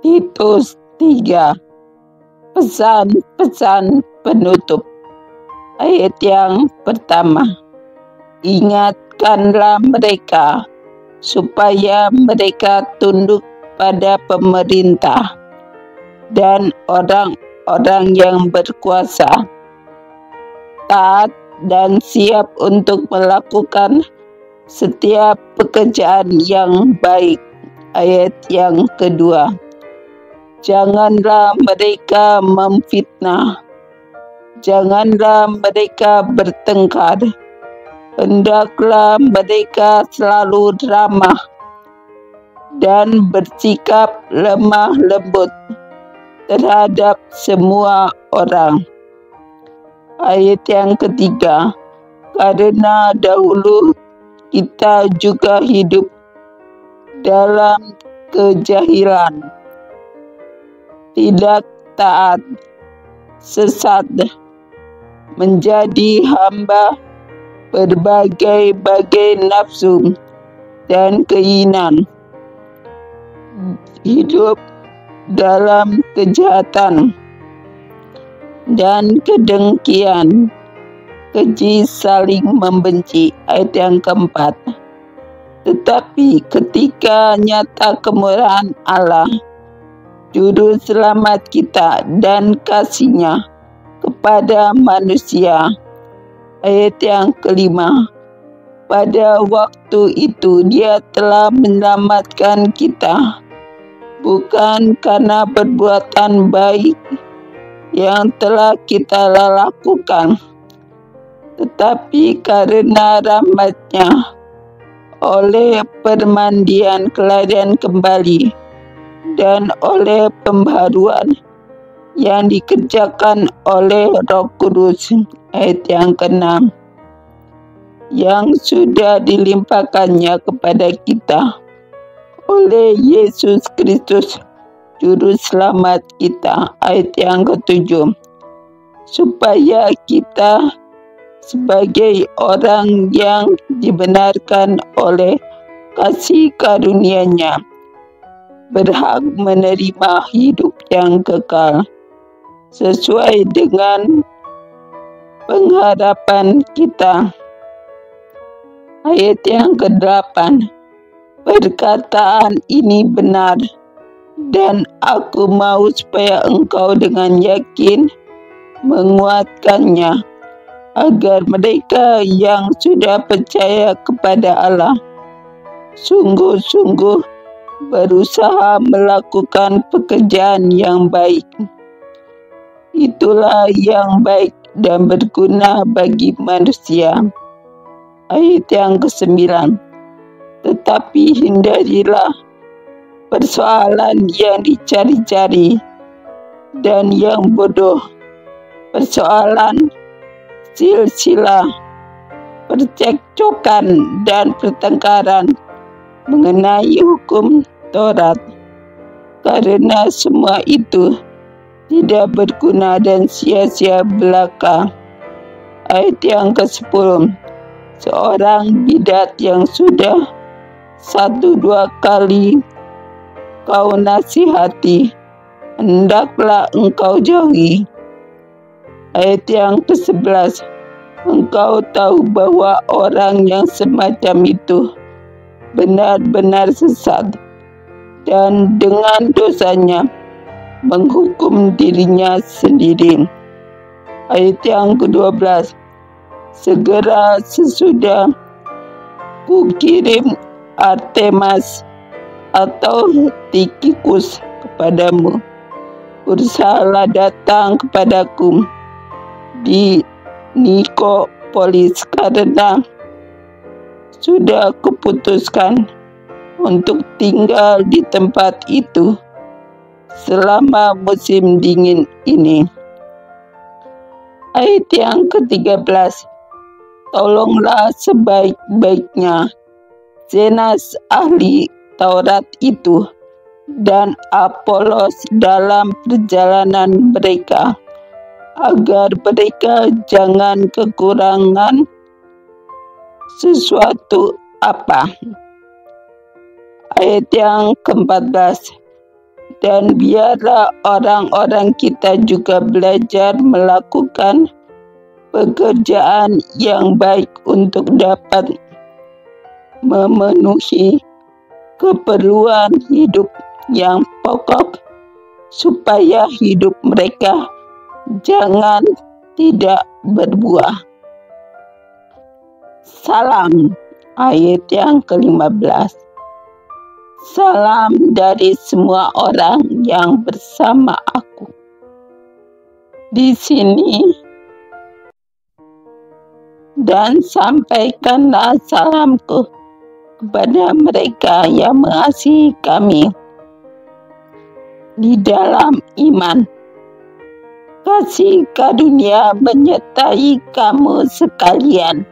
Titus 3. Pesan-pesan penutup. Ayat yang pertama. Ingatkanlah mereka supaya mereka tunduk pada pemerintah dan orang-orang yang berkuasa, taat dan siap untuk melakukan setiap pekerjaan yang baik. Ayat yang kedua. Janganlah mereka memfitnah, janganlah mereka bertengkar, hendaklah mereka selalu ramah dan bersikap lemah lembut terhadap semua orang. Ayat yang ketiga. Karena dahulu kita juga hidup dalam kejahilan, tidak taat, sesat, menjadi hamba berbagai-bagai nafsu dan keinginan, hidup dalam kejahatan dan kedengkian, keji, saling membenci. Ayat yang keempat. Tetapi ketika nyata kemurahan Allah, Juru Selamat kita dan kasih-Nya kepada manusia. Ayat yang kelima. Pada waktu itu Dia telah menyelamatkan kita, bukan karena perbuatan baik yang telah kita lakukan, tetapi karena rahmat-Nya, oleh permandian kelahiran kembali dan oleh pembaharuan yang dikerjakan oleh Roh Kudus. Ayat yang keenam. Yang sudah dilimpahkannya kepada kita oleh Yesus Kristus, Juru Selamat kita. Ayat yang ketujuh. Supaya kita sebagai orang yang dibenarkan oleh kasih karunia-Nya berhak menerima hidup yang kekal sesuai dengan pengharapan kita. Ayat yang ke-8. Perkataan ini benar, dan aku mau supaya engkau dengan yakin menguatkannya, agar mereka yang sudah percaya kepada Allah sungguh-sungguh berusaha melakukan pekerjaan yang baik. Itulah yang baik dan berguna bagi manusia. Ayat yang ke-9. Tetapi hindarilah persoalan yang dicari-cari dan yang bodoh, persoalan silsilah, percekcokan dan pertengkaran mengenai hukum Taurat, karena semua itu tidak berguna dan sia-sia belaka. Ayat yang ke-10. Seorang bidat yang sudah 1-2 kali kau nasihati, hendaklah engkau jauhi. Ayat yang ke-11. Engkau tahu bahwa orang yang semacam itu benar-benar sesat, dan dengan dosanya menghukum dirinya sendiri. Ayat yang ke-12. Segera sesudah kukirim Artemas atau Tikhikus kepadamu, berusahalah datang kepadaku di Nikopolis, karena sudah kuputuskan untuk tinggal di tempat itu selama musim dingin ini. Ayat yang ke-13. Tolonglah sebaik-baiknya Zenas ahli Taurat itu dan Apolos dalam perjalanan mereka, agar mereka jangan kekurangan sesuatu apa. Ayat yang ke-14. Dan biarlah orang-orang kita juga belajar melakukan pekerjaan yang baik untuk dapat memenuhi keperluan hidup yang pokok, supaya hidup mereka jangan tidak berbuah. Salam, ayat yang ke-15. Salam dari semua orang yang bersama aku. Di sini, dan sampaikanlah salamku kepada mereka yang mengasihi kami di dalam iman. Kasih karunia menyertai kamu sekalian.